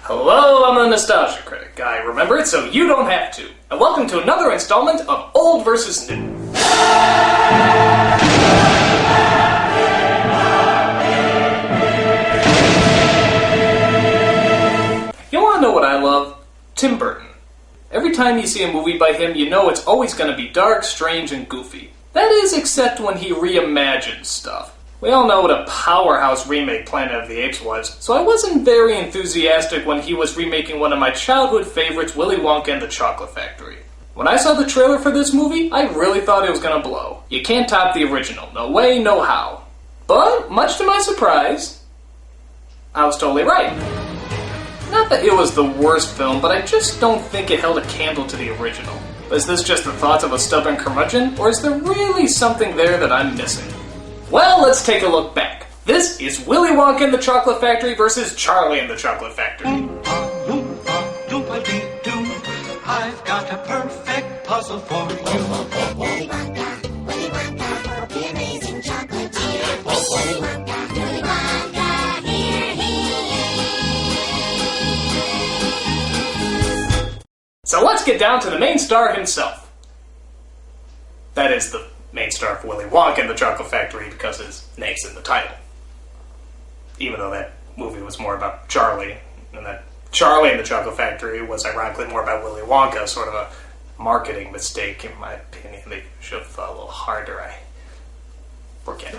Hello, I'm a nostalgia critic. I remember it so you don't have to. And welcome to another installment of Old vs. New. You wanna know what I love? Tim Burton. Every time you see a movie by him, you know it's always gonna be dark, strange, and goofy. That is, except when he reimagines stuff. We all know what a powerhouse remake Planet of the Apes was, so I wasn't very enthusiastic when he was remaking one of my childhood favorites, Willy Wonka and the Chocolate Factory. When I saw the trailer for this movie, I really thought it was gonna blow. You can't top the original. No way, no how. But, much to my surprise, I was totally right. Not that it was the worst film, but I just don't think it held a candle to the original. Is this just the thoughts of a stubborn curmudgeon, or is there really something there that I'm missing? Well, let's take a look back. This is Willy Wonka and the Chocolate Factory versus Charlie and the Chocolate Factory. I've got a perfect puzzle for you. Willy Wonka, the amazing chocolatier. Willy Wonka, here he is. So let's get down to the main star himself. That is the main star of Willy Wonka and the Chocolate Factory because his name's in the title. Even though that movie was more about Charlie, and that Charlie and the Chocolate Factory was ironically more about Willy Wonka, sort of a marketing mistake in my opinion. They should have thought a little harder. I forget.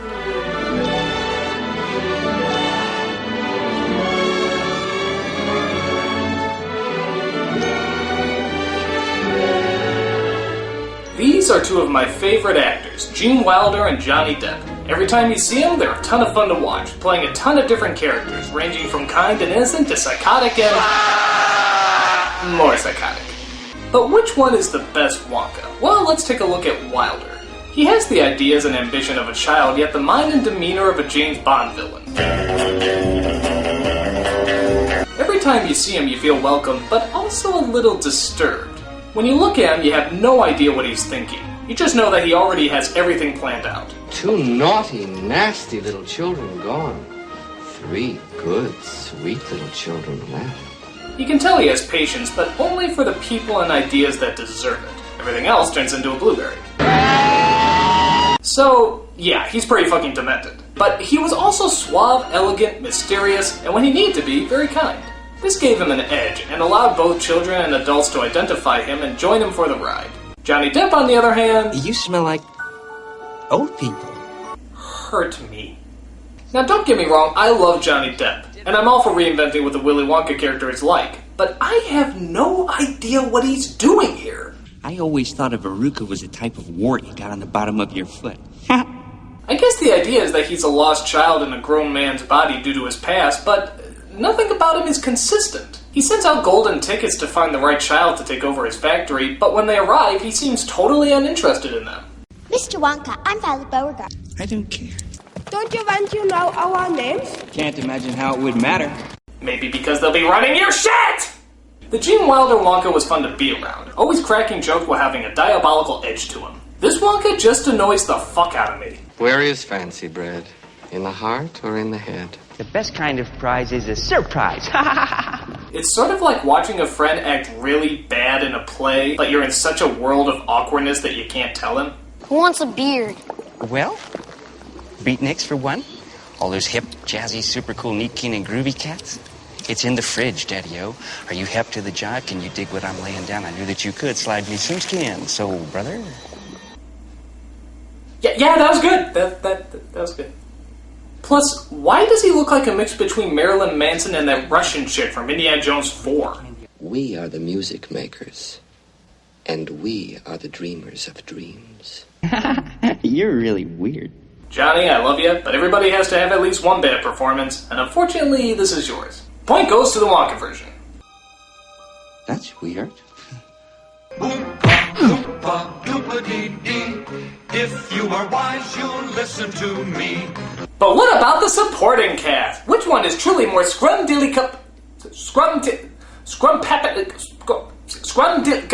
These are two of my favorite actors, Gene Wilder and Johnny Depp. Every time you see them, they're a ton of fun to watch, playing a ton of different characters, ranging from kind and innocent to psychotic and more psychotic. But which one is the best Wonka? Well, let's take a look at Wilder. He has the ideas and ambition of a child, yet the mind and demeanor of a James Bond villain. Every time you see him, you feel welcome, but also a little disturbed. When you look at him, you have no idea what he's thinking. You just know that he already has everything planned out. 2 naughty, nasty little children gone. 3 good, sweet little children left. You can tell he has patience, but only for the people and ideas that deserve it. Everything else turns into a blueberry. So, yeah, he's pretty fucking demented. But he was also suave, elegant, mysterious, and when he needed to be, very kind. This gave him an edge, and allowed both children and adults to identify him and join him for the ride. Johnny Depp, on the other hand... You smell like old people. Hurt me. Now, don't get me wrong, I love Johnny Depp, and I'm all for reinventing what the Willy Wonka character is like, but I have no idea what he's doing here. I always thought a verruca was a type of wart you got on the bottom of your foot. I guess the idea is that he's a lost child in a grown man's body due to his past, but nothing about him is consistent. He sends out golden tickets to find the right child to take over his factory, but when they arrive, he seems totally uninterested in them. Mr. Wonka, I'm Violet Beauregard. I don't care. Don't you want to know our names? Can't imagine how it would matter. Maybe because they'll be running your shit! The Gene Wilder Wonka was fun to be around, always cracking jokes while having a diabolical edge to him. This Wonka just annoys the fuck out of me. Where is fancy bread? In the heart or in the head? The best kind of prize is a surprise. It's sort of like watching a friend act really bad in a play, but you're in such a world of awkwardness that you can't tell him. Who wants a beard? Well, beatniks for one. All those hip, jazzy, super cool, neat, keen, and groovy cats. It's in the fridge, Daddy-O. Are you hep to the job? Can you dig what I'm laying down? I knew that you could. Slide me some skin. So, brother? Yeah, that was good. That was good. Plus, why does he look like a mix between Marilyn Manson and that Russian chick from Indiana Jones 4? We are the music makers. And we are the dreamers of dreams. You're really weird. Johnny, I love you, but everybody has to have at least one bad performance, and unfortunately, this is yours. Point goes to the Wonka version. That's weird. Oompa, loompa, doompa-dee-dee. If you are wise, you'll listen to me. But what about the supporting cast? Which one is truly more scrum-dilly-cup... Scrum-pepper... Scrum-dill...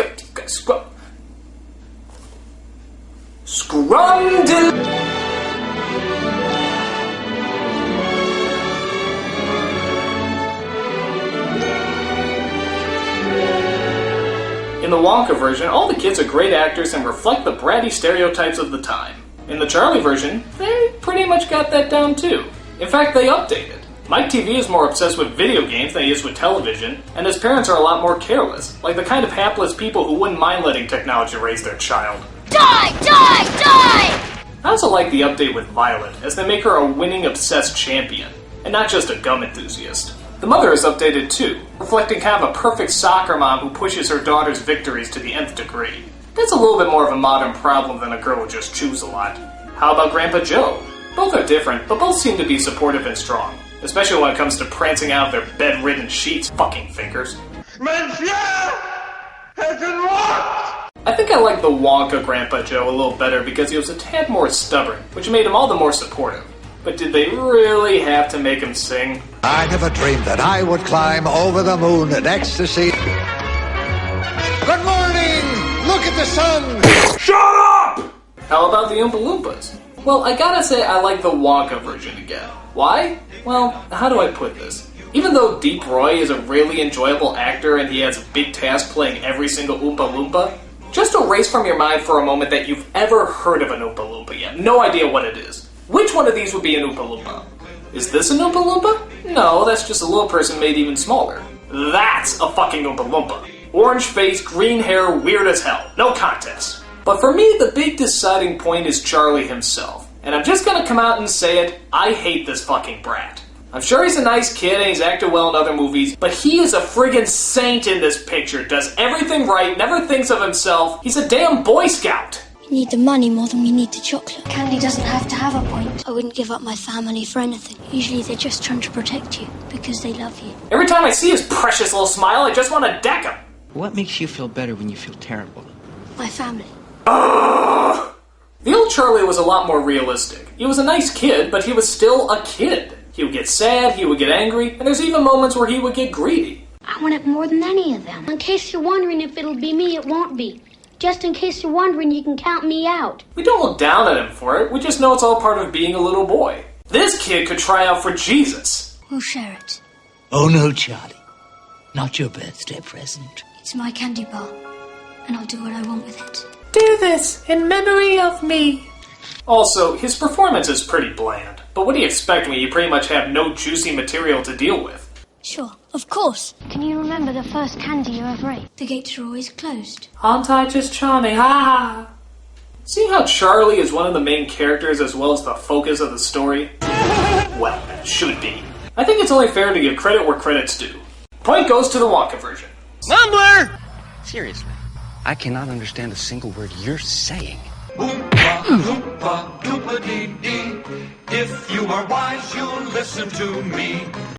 In the Wonka version, all the kids are great actors and reflect the bratty stereotypes of the time. In the Charlie version, they pretty much got that down too. In fact, they updated. Mike TV is more obsessed with video games than he is with television, and his parents are a lot more careless, like the kind of hapless people who wouldn't mind letting technology raise their child. Die! Die! Die! I also like the update with Violet, as they make her a winning obsessed champion, and not just a gum enthusiast. The mother is updated too, reflecting kind of a perfect soccer mom who pushes her daughter's victories to the nth degree. That's a little bit more of a modern problem than a girl who just chews a lot. How about Grandpa Joe? Both are different, but both seem to be supportive and strong. Especially when it comes to prancing out of their bedridden sheets, fucking fingers. I think I like the Wonka Grandpa Joe a little better because he was a tad more stubborn, which made him all the more supportive. But did they really have to make him sing? I never dreamed that I would climb over the moon in ecstasy. Good morning! Look at the sun! Shut up! How about the Oompa Loompas? Well, I gotta say I like the Wonka version again. Why? Well, how do I put this? Even though Deep Roy is a really enjoyable actor and he has a big task playing every single Oompa Loompa, just erase from your mind for a moment that you've ever heard of an Oompa Loompa yet. No idea what it is. Which one of these would be an Oompa Loompa? Is this an Oompa Loompa? No, that's just a little person made even smaller. That's a fucking Oompa Loompa. Orange face, green hair, weird as hell. No contest. But for me, the big deciding point is Charlie himself. And I'm just gonna come out and say it, I hate this fucking brat. I'm sure he's a nice kid and he's acted well in other movies, but he is a friggin' saint in this picture, does everything right, never thinks of himself. He's a damn Boy Scout. We need the money more than we need the chocolate. Candy doesn't have to have a point. I wouldn't give up my family for anything. Usually they're just trying to protect you because they love you. Every time I see his precious little smile, I just want to deck him. What makes you feel better when you feel terrible? My family. The old Charlie was a lot more realistic. He was a nice kid, but he was still a kid. He would get sad, he would get angry, and there's even moments where he would get greedy. I want it more than any of them. In case you're wondering if it'll be me, it won't be. Just in case you're wondering, you can count me out. We don't look down at him for it, we just know it's all part of being a little boy. This kid could try out for Jesus. We'll share it. Oh no, Charlie. Not your birthday present. It's my candy bar, and I'll do what I want with it. Do this in memory of me. Also, his performance is pretty bland. But what do you expect when you pretty much have no juicy material to deal with? Sure, of course. Can you remember the first candy you ever ate? The gates are always closed. Aren't I just charming? Ha ha! See how Charlie is one of the main characters as well as the focus of the story? Well, it should be. I think it's only fair to give credit where credit's due. Point goes to the Wonka version. Mumbler! Seriously, I cannot understand a single word you're saying. Oompa, loompa, doopa-dee-dee. If you are wise, you'll listen to me.